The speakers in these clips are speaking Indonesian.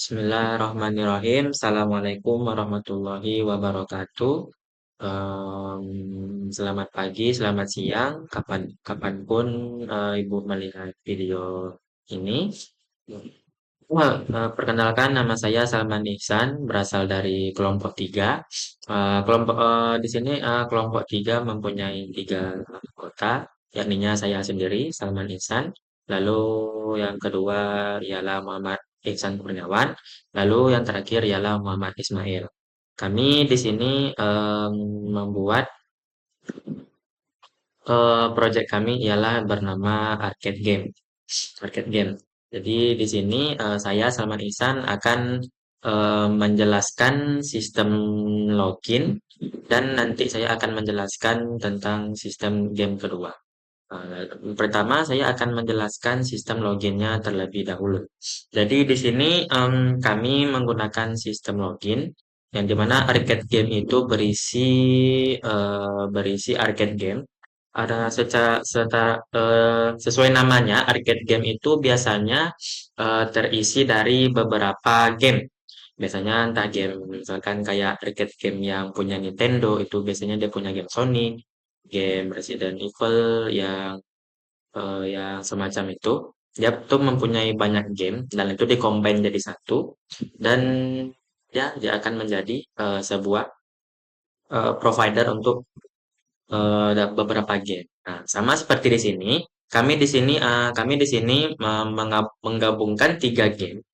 Bismillahirrahmanirrahim. Assalamualaikum warahmatullahi wabarakatuh. Selamat pagi, selamat siang, kapanpun Ibu melihat video ini. Perkenalkan nama saya Salman Ihsan, berasal dari kelompok 3. Di sini kelompok 3 mempunyai 3 anggota, yakninya saya sendiri, Salman Ihsan. Lalu yang kedua ialah Muhammad Ihsan Kurniawan. Lalu yang terakhir ialah Muhammad Ismail. Kami di sini membuat project kami ialah bernama Arcade Game. Arcade Game. Jadi di sini saya Salman Ihsan akan menjelaskan sistem login dan nanti saya akan menjelaskan tentang sistem game kedua. Pertama saya akan menjelaskan sistem loginnya terlebih dahulu. Jadi di sini kami menggunakan sistem login yang dimana arcade game itu berisi arcade game. Ada sesuai namanya, arcade game itu biasanya terisi dari beberapa game. Biasanya entah game misalkan kayak arcade game yang punya Nintendo itu biasanya dia punya game Sonic, game Resident Evil yang semacam itu. Dia tuh mempunyai banyak game dan itu dikombin jadi satu dan ya dia akan menjadi sebuah provider untuk beberapa game. Nah, sama seperti di sini, kami di sini menggabungkan tiga game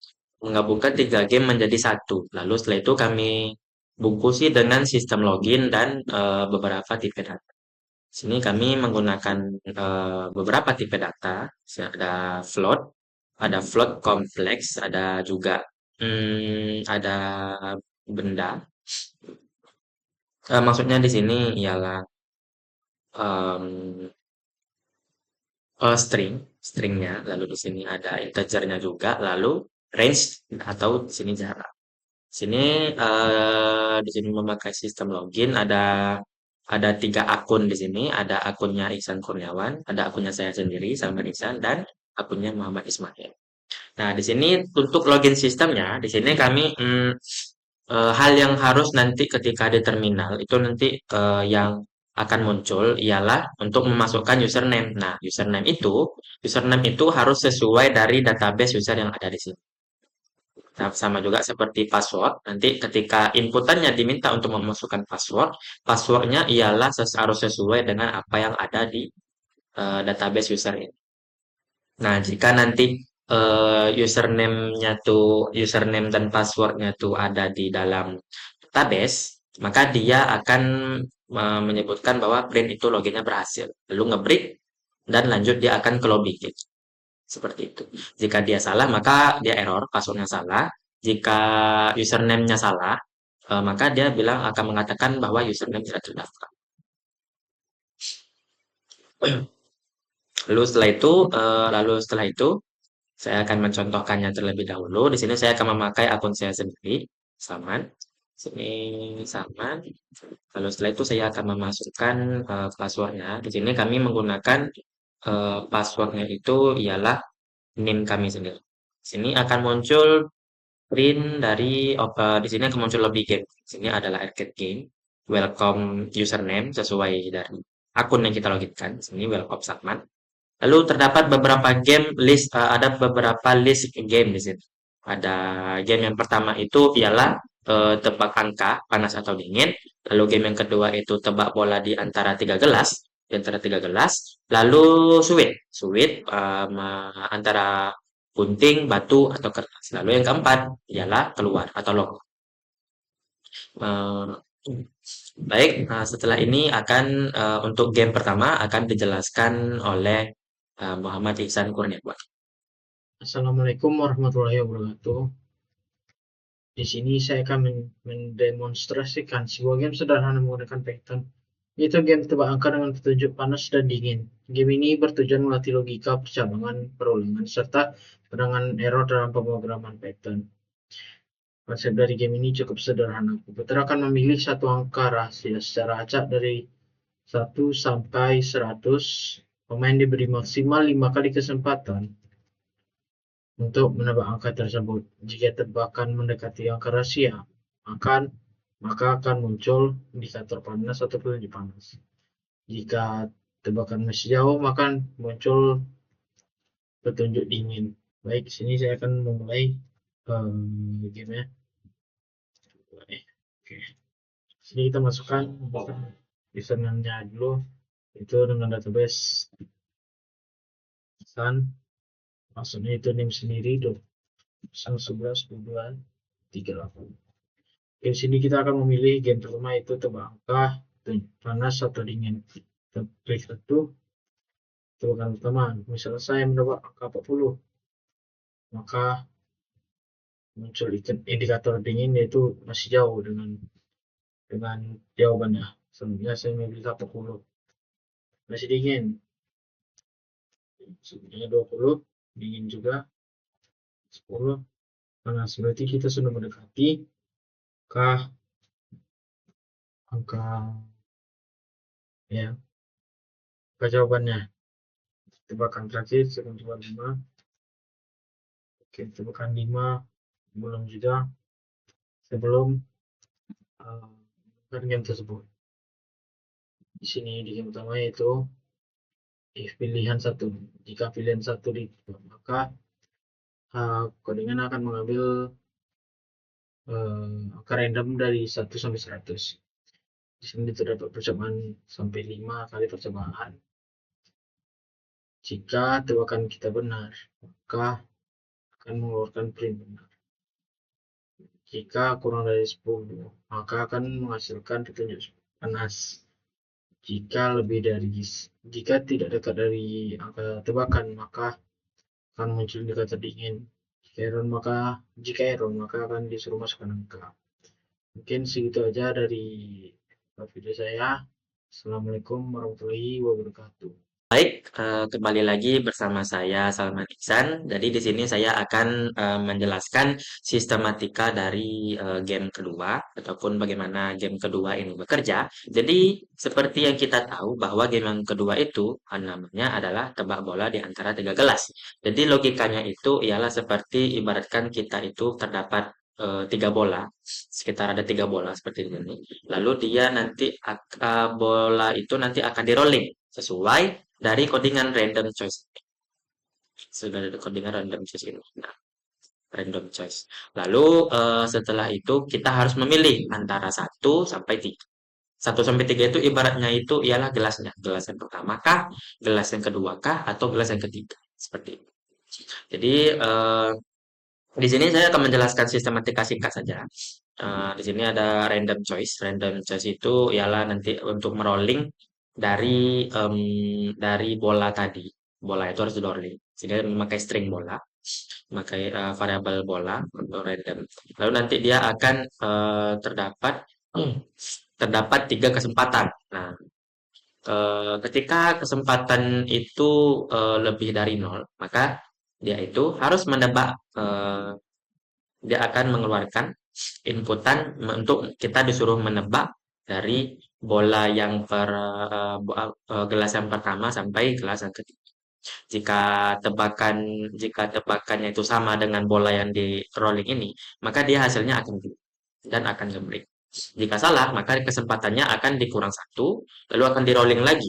menjadi satu. Lalu setelah itu kami bungkusi dengan sistem login dan beberapa tipe data. Sini kami menggunakan beberapa tipe data. Ada float kompleks, ada juga ada benda. Maksudnya di sini ialah em, stringnya. Lalu di sini ada integernya juga. Lalu range atau di sini jarak. Di sini memakai sistem login ada 3 akun di sini. Ada akunnya Ihsan Kurniawan, ada akunnya saya sendiri sama Ihsan dan akunnya Muhammad Ismail. Nah, di sini untuk login sistemnya, di sini kami hal yang harus nanti ketika di terminal itu nanti yang akan muncul ialah untuk memasukkan username. Nah, username itu harus sesuai dari database user yang ada di sini. Nah, sama juga seperti password. Nanti ketika inputannya diminta untuk memasukkan password, passwordnya ialah harus sesuai dengan apa yang ada di database user ini. Nah, jika nanti username dan passwordnya tuh ada di dalam database, maka dia akan menyebutkan bahwa print itu loginnya berhasil. Lalu nge-break dan lanjut dia akan ke lobby gitu. Seperti itu. Jika dia salah, maka dia error, passwordnya salah. Jika username-nya salah, maka dia bilang akan mengatakan bahwa username tidak terdaftar. Lalu setelah itu saya akan mencontohkannya terlebih dahulu. Di sini saya akan memakai akun saya sendiri, Saman. Sini Saman. Lalu setelah itu saya akan memasukkan passwordnya. Di sini kami menggunakan passwordnya itu ialah NIM kami sendiri. Sini akan muncul print di sini akan muncul lobby game. Di sini adalah arcade game. Welcome username sesuai dari akun yang kita loginkan. Di sini welcome Saman. Lalu terdapat ada beberapa list game di sini. Ada game yang pertama itu ialah tebak angka, panas atau dingin. Lalu game yang kedua itu tebak bola di antara tiga gelas. Lalu suit antara gunting, batu atau kertas. Lalu yang keempat ialah keluar atau lock. Eh, Baik, setelah ini untuk game pertama akan dijelaskan oleh Muhammad Ihsan Kurniawan. Assalamualaikum warahmatullahi wabarakatuh. Di sini saya akan mendemonstrasikan sebuah game sederhana menggunakan Python, yaitu game tebak angka dengan petunjuk panas dan dingin. Game ini bertujuan melatih logika, percabangan, perulangan, serta penanganan error dalam pemrograman Python. Konsep dari game ini cukup sederhana. Komputer akan memilih satu angka rahasia secara acak dari 1 sampai 100. Pemain diberi maksimal 5 kali kesempatan untuk menebak angka tersebut. Jika tebakan mendekati angka rahasia, maka akan muncul indikator panas atau petunjuk panas. Jika tebakan masih jauh, maka muncul petunjuk dingin. Baik, sini saya akan memulai gamenya. Oke, sini kita masukkan username-nya dulu, itu dengan database Sun, maksudnya itu name sendiri tuh, 11 22 38. Di sini kita akan memilih game pertama, itu tebak angka panas atau dingin. Kita klik satu, tebakan pertama. Misalnya saya menebak angka 40, maka muncul indikator dingin, yaitu masih jauh dengan jawabannya. Selanjutnya saya memilih 40, masih dingin. Selanjutnya 20, dingin juga. 10, panas. Berarti kita sudah mendekati ke angka, ya, ke jawabannya. Tebakan terakhir saya coba 5. Oke, tebakan 5 belum juga, sebelum game tersebut. Di sini di game pertama yaitu if pilihan satu. Jika pilihan satu ditebak, maka codingan akan mengambil angka random dari 1 sampai 100. Di sini terdapat percobaan sampai 5 kali percobaan. Jika tebakan kita benar, maka akan mengeluarkan print benar. Jika kurang dari 10, maka akan menghasilkan petunjuk panas. Jika tidak dekat dari angka tebakan, maka akan muncul indikator dingin. Jika error, maka akan disuruh masukkan angka. Mungkin segitu aja dari video saya. Assalamualaikum warahmatullahi wabarakatuh. Baik, kembali lagi bersama saya Salman Ihsan. Jadi di sini saya akan menjelaskan sistematika dari game kedua ataupun bagaimana game kedua ini bekerja. Jadi seperti yang kita tahu bahwa game yang kedua itu namanya adalah tebak bola di antara tiga gelas. Jadi logikanya itu ialah seperti ibaratkan kita itu terdapat tiga bola, sekitar ada tiga bola seperti ini. Lalu dia nanti bola itu nanti akan di rolling sesuai dari codingan random choice. Sudah ada codingan random choice ini. Nah, random choice. Lalu setelah itu kita harus memilih antara 1 sampai 3. 1 sampai 3 itu ibaratnya itu ialah gelasnya. Gelas yang pertama kah, gelas yang kedua kah, atau gelas yang ketiga. Seperti itu. Jadi di sini saya akan menjelaskan sistematika singkat saja. Di sini ada random choice. Random choice itu ialah nanti untuk merolling dari bola tadi. Bola itu harus di rolling. Sehingga memakai string bola, memakai variabel bola untuk random. Lalu nanti dia akan terdapat terdapat 3 kesempatan. Nah, ketika kesempatan itu lebih dari 0, maka dia itu harus menebak dia akan mengeluarkan inputan untuk kita disuruh menebak dari bola yang gelas yang pertama sampai gelas yang ketiga. Jika tebakan jika tebakannya itu sama dengan bola yang di rolling ini, maka dia hasilnya akan blink dan akan ngebreak. Jika salah, maka kesempatannya akan dikurang satu, lalu akan di rolling lagi.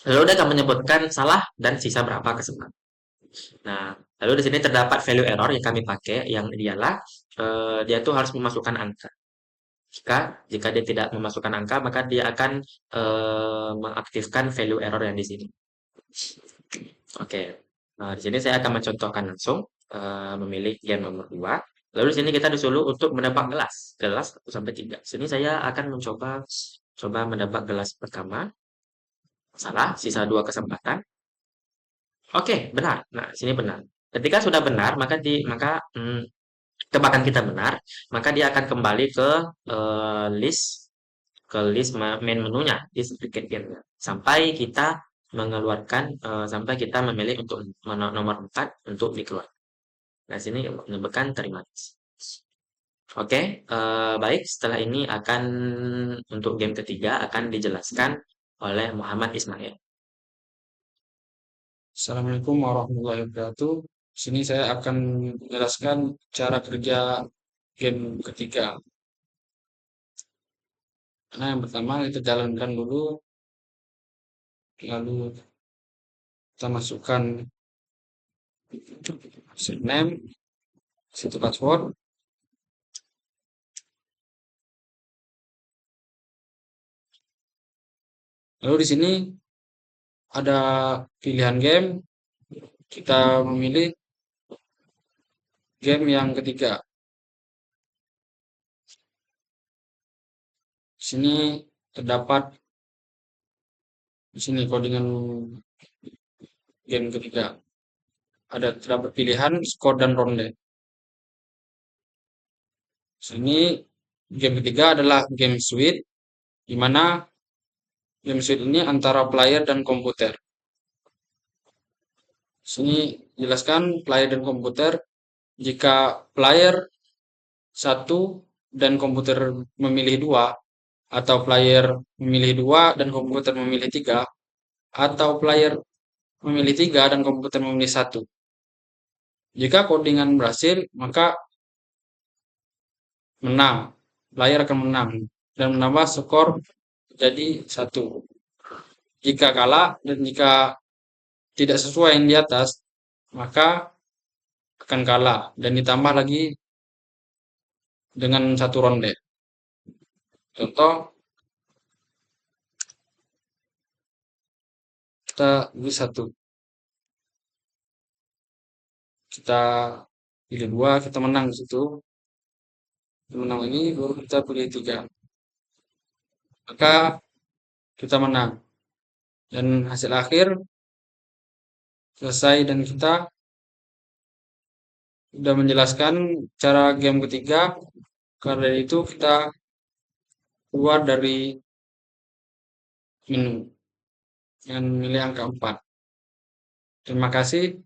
Lalu dia akan menyebutkan salah dan sisa berapa kesempatan. Nah, lalu di sini terdapat value error yang kami pakai, yang ialah dia tuh harus memasukkan angka. Jika dia tidak memasukkan angka, maka dia akan mengaktifkan value error yang di sini. Oke, di sini saya akan mencontohkan langsung memilih game nomor 2. Lalu di sini kita disuruh untuk menebak gelas 1 sampai 3. Sini saya akan coba menebak gelas pertama. Salah, sisa 2 kesempatan. Oke, benar. Nah, sini benar. Ketika sudah benar, tebakan kita benar, maka dia akan kembali ke eh, list list main menunya, list duplicate game sampai kita sampai kita memilih untuk nomor 4 untuk dikeluarkan. Nah, sini menyebutkan terima kasih. Oke, baik. Setelah ini untuk game ketiga akan dijelaskan oleh Muhammad Ismail. Assalamualaikum warahmatullahi wabarakatuh. Sini saya akan menjelaskan cara kerja game ketiga. Nah, yang pertama kita jalankan dulu, lalu kita masukkan username, situ password. Lalu di sini ada pilihan game, kita memilih game yang ketiga. Di sini terdapat di sini codingan game ketiga. Ada terdapat pilihan skor dan ronde. Sini game ketiga adalah game suite, di mana game suite ini antara player dan komputer. Sini jelaskan player dan komputer. Jika player satu dan komputer memilih dua, atau player memilih dua dan komputer memilih tiga, atau player memilih tiga dan komputer memilih satu. Jika codingan berhasil, maka menang. Player akan menang dan menambah skor jadi 1. Jika kalah dan jika tidak sesuai yang di atas, maka akan kalah dan ditambah lagi dengan 1 ronde. Contoh, kita pilih 1. Kita pilih 2, kita menang di situ. Kita menang ini, baru kita pilih 3. Maka kita menang. Dan hasil akhir selesai dan kita sudah menjelaskan cara game ketiga. Karena itu kita keluar dari menu dengan memilih angka 4. Terima kasih.